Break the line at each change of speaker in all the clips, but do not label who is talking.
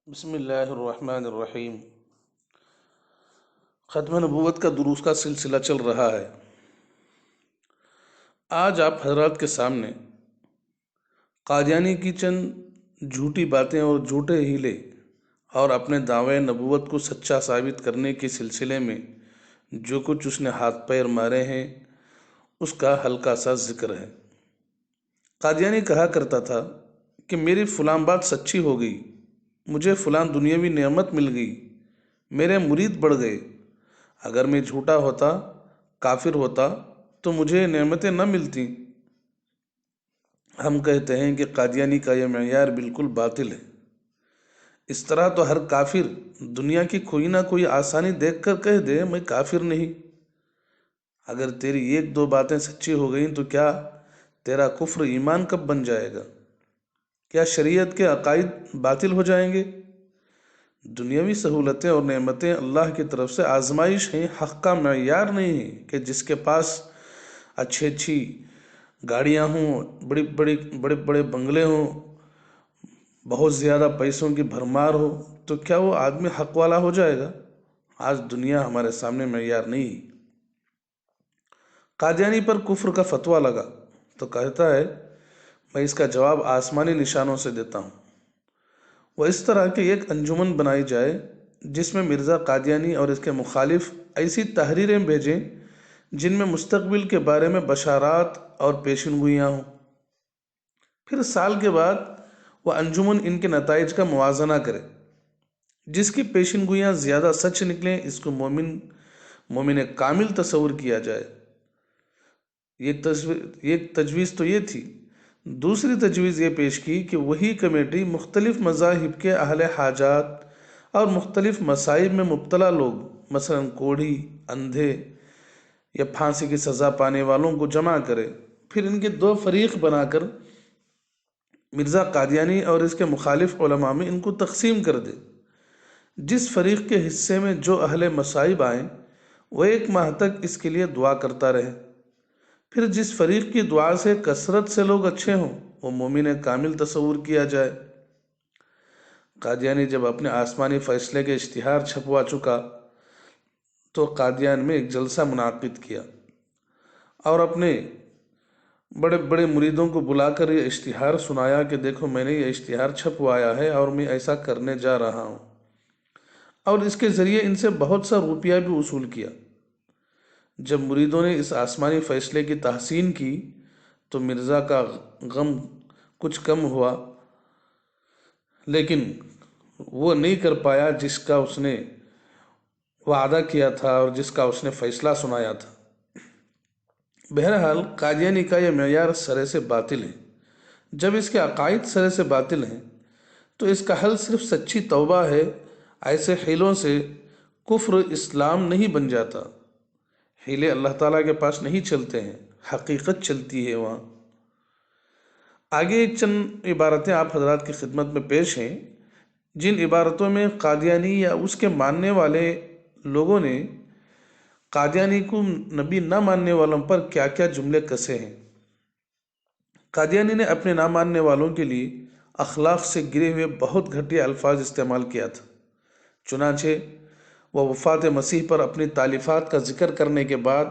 بسم اللہ الرحمن الرحیم۔ ختم نبوت کا دروس کا سلسلہ چل رہا ہے۔ آج آپ حضرات کے سامنے قادیانی کی چند جھوٹی باتیں اور جھوٹے ہیلے اور اپنے دعوے نبوت کو سچا ثابت کرنے کے سلسلے میں جو کچھ اس نے ہاتھ پیر مارے ہیں اس کا ہلکا سا ذکر ہے۔ قادیانی کہا کرتا تھا کہ میری فلاں بات سچی ہو گئی، مجھے فلاں دنیاوی نعمت مل گئی، میرے مرید بڑھ گئے۔ اگر میں جھوٹا ہوتا، کافر ہوتا تو مجھے نعمتیں نہ ملتی۔ ہم کہتے ہیں کہ قادیانی کا یہ معیار بالکل باطل ہے۔ اس طرح تو ہر کافر دنیا کی کوئی نہ کوئی آسانی دیکھ کر کہہ دے میں کافر نہیں۔ اگر تیری ایک دو باتیں سچی ہو گئیں تو کیا تیرا کفر ایمان کب بن جائے گا؟ کیا شریعت کے عقائد باطل ہو جائیں گے؟ دنیاوی سہولتیں اور نعمتیں اللہ کی طرف سے آزمائش ہیں، حق کا معیار نہیں ہے کہ جس کے پاس اچھی گاڑیاں ہوں، بڑے بڑے بنگلے ہوں، بہت زیادہ پیسوں کی بھرمار ہو تو کیا وہ آدمی حق والا ہو جائے گا؟ آج دنیا ہمارے سامنے معیار نہیں ہے۔ قادیانی پر کفر کا فتویٰ لگا تو کہتا ہے میں اس کا جواب آسمانی نشانوں سے دیتا ہوں۔ وہ اس طرح کی ایک انجمن بنائی جائے جس میں مرزا قادیانی اور اس کے مخالف ایسی تحریریں بھیجیں جن میں مستقبل کے بارے میں بشارات اور پیشن گوئیاں ہوں۔ پھر سال کے بعد وہ انجمن ان کے نتائج کا موازنہ کرے، جس کی پیشن گوئیاں زیادہ سچ نکلیں اس کو مومن کامل تصور کیا جائے۔ ایک تجویز تو یہ تھی۔ دوسری تجویز یہ پیش کی کہ وہی کمیٹی مختلف مذاہب کے اہل حاجات اور مختلف مصائب میں مبتلا لوگ، مثلا کوڑھی، اندھے یا پھانسی کی سزا پانے والوں کو جمع کرے، پھر ان کے دو فریق بنا کر مرزا قادیانی اور اس کے مخالف علماء میں ان کو تقسیم کر دے۔ جس فریق کے حصے میں جو اہل مصائب آئیں وہ 1 ماہ تک اس کے لیے دعا کرتا رہے۔ پھر جس فریق کی دعا سے کثرت سے لوگ اچھے ہوں وہ مومن کامل تصور کیا جائے۔ قادیانی جب اپنے آسمانی فیصلے کے اشتہار چھپوا چکا تو قادیان میں ایک جلسہ منعقد کیا اور اپنے بڑے بڑے مریدوں کو بلا کر یہ اشتہار سنایا کہ دیکھو میں نے یہ اشتہار چھپوایا ہے اور میں ایسا کرنے جا رہا ہوں، اور اس کے ذریعے ان سے بہت سا روپیہ بھی وصول کیا۔ جب مریدوں نے اس آسمانی فیصلے کی تحسین کی تو مرزا کا غم کچھ کم ہوا، لیکن وہ نہیں کر پایا جس کا اس نے وعدہ کیا تھا اور جس کا اس نے فیصلہ سنایا تھا۔ بہرحال قادیانی کا یہ معیار سرے سے باطل ہے۔ جب اس کے عقائد سرے سے باطل ہیں تو اس کا حل صرف سچی توبہ ہے۔ ایسے حیلوں سے کفر اسلام نہیں بن جاتا۔ حیلے اللہ تعالیٰ کے پاس نہیں چلتے ہیں، حقیقت چلتی ہے وہاں۔ آگے چند عبارتیں آپ حضرات کی خدمت میں پیش ہیں، جن عبارتوں میں قادیانی یا اس کے ماننے والے لوگوں نے قادیانی کو نبی نہ ماننے والوں پر کیا کیا جملے کسے ہیں۔ قادیانی نے اپنے نہ ماننے والوں کے لیے اخلاق سے گرے ہوئے بہت گھٹیا الفاظ استعمال کیا تھا۔ چنانچہ وہ وفات مسیح پر اپنی تالیفات کا ذکر کرنے کے بعد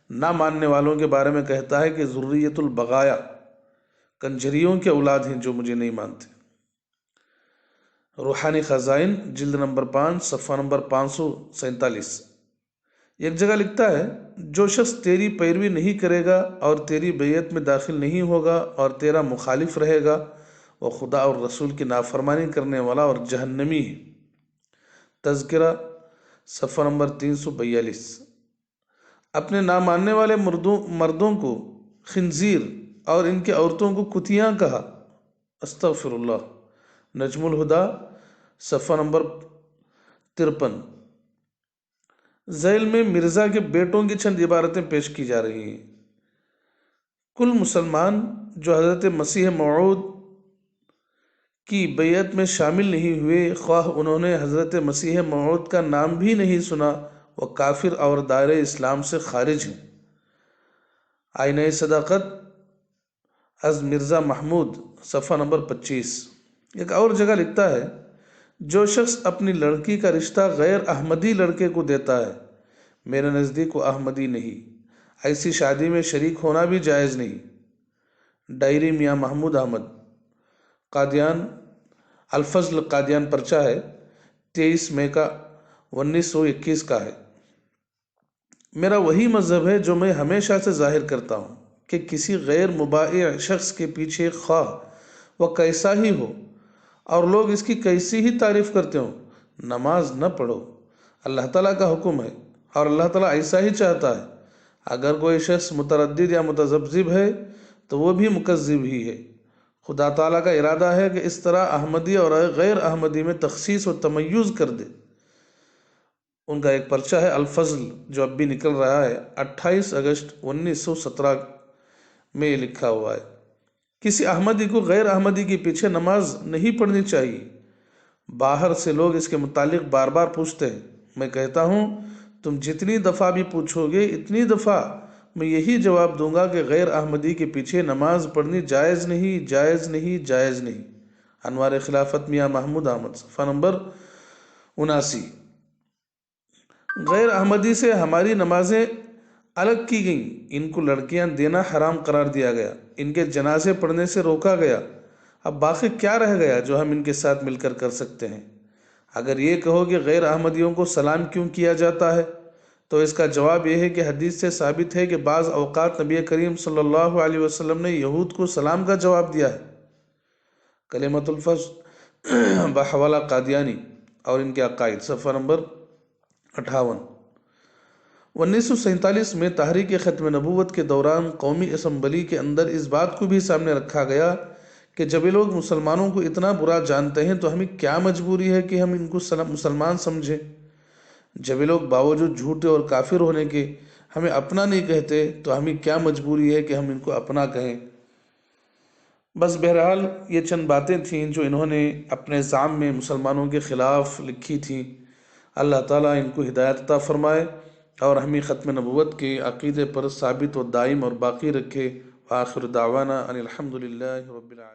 نہ ماننے والوں کے بارے میں کہتا ہے کہ ذریت البغایا، کنجریوں کے اولاد ہیں جو مجھے نہیں مانتے۔ روحانی خزائن جلد نمبر 5 صفحہ نمبر 547۔ ایک جگہ لکھتا ہے جو شخص تیری پیروی نہیں کرے گا اور تیری بیعت میں داخل نہیں ہوگا اور تیرا مخالف رہے گا وہ خدا اور رسول کی نافرمانی کرنے والا اور جہنمی ہے۔ تذکرہ صفحہ نمبر 342۔ اپنے نہ ماننے والے مردوں کو خنزیر اور ان کے عورتوں کو کتیاں کہا۔ استغفر اللہ۔ نجم الہدا صفحہ نمبر 53۔ ذیل میں مرزا کے بیٹوں کی چند عبارتیں پیش کی جا رہی ہیں۔ کل مسلمان جو حضرت مسیح موعود کی بیعت میں شامل نہیں ہوئے، خواہ انہوں نے حضرت مسیح موعود کا نام بھی نہیں سنا، وہ کافر اور دائرہ اسلام سے خارج ہیں۔ آئینہ صداقت از مرزا محمود صفحہ نمبر 25۔ ایک اور جگہ لکھتا ہے جو شخص اپنی لڑکی کا رشتہ غیر احمدی لڑکے کو دیتا ہے میرے نزدیک وہ احمدی نہیں، ایسی شادی میں شریک ہونا بھی جائز نہیں۔ ڈائری میاں محمود احمد، قادیان، الفضل قادیان پرچہ ہے 23 مئی کا 1921 کا ہے۔ میرا وہی مذہب ہے جو میں ہمیشہ سے ظاہر کرتا ہوں کہ کسی غیر مبائع شخص کے پیچھے خواہ وہ کیسا ہی ہو اور لوگ اس کی کیسی ہی تعریف کرتے ہوں نماز نہ پڑھو۔ اللہ تعالیٰ کا حکم ہے اور اللہ تعالیٰ ایسا ہی چاہتا ہے۔ اگر کوئی شخص متردد یا متذبذب ہے تو وہ بھی مکذب ہی ہے۔ خدا تعالیٰ کا ارادہ ہے کہ اس طرح احمدی اور غیر احمدی میں تخصیص و تمیز کر دے۔ ان کا ایک پرچہ ہے الفضل جو اب بھی نکل رہا ہے 28 اگست 1917 میں یہ لکھا ہوا ہے۔ کسی احمدی کو غیر احمدی کے پیچھے نماز نہیں پڑھنی چاہیے۔ باہر سے لوگ اس کے متعلق بار بار پوچھتے ہیں، میں کہتا ہوں تم جتنی دفعہ بھی پوچھو گے اتنی دفعہ میں یہی جواب دوں گا کہ غیر احمدی کے پیچھے نماز پڑھنی جائز نہیں، جائز نہیں، جائز نہیں۔ انوار خلافت میاں محمود احمد، صفحہ نمبر 79۔ غیر احمدی سے ہماری نمازیں الگ کی گئیں، ان کو لڑکیاں دینا حرام قرار دیا گیا، ان کے جنازے پڑھنے سے روکا گیا۔ اب باقی کیا رہ گیا جو ہم ان کے ساتھ مل کر کر سکتے ہیں؟ اگر یہ کہو کہ غیر احمدیوں کو سلام کیوں کیا جاتا ہے تو اس کا جواب یہ ہے کہ حدیث سے ثابت ہے کہ بعض اوقات نبی کریم صلی اللہ علیہ وسلم نے یہود کو سلام کا جواب دیا ہے۔ کلمۃ الفضل بحوالہ قادیانی اور ان کے عقائد، صفحہ نمبر 58۔ 1947 میں تحریک ختم نبوت کے دوران قومی اسمبلی کے اندر اس بات کو بھی سامنے رکھا گیا کہ جب یہ لوگ مسلمانوں کو اتنا برا جانتے ہیں تو ہمیں کیا مجبوری ہے کہ ہم ان کو مسلمان سمجھیں؟ جب یہ لوگ باوجود جھوٹے اور کافر ہونے کے ہمیں اپنا نہیں کہتے تو ہمیں کیا مجبوری ہے کہ ہم ان کو اپنا کہیں؟ بس بہرحال یہ چند باتیں تھیں جو انہوں نے اپنے زعم میں مسلمانوں کے خلاف لکھی تھیں۔ اللہ تعالیٰ ان کو ہدایت عطا فرمائے اور ہمیں ختم نبوت کے عقیدے پر ثابت و دائم اور باقی رکھے۔ وآخر دعوانا ان الحمد للہ رب العالمین۔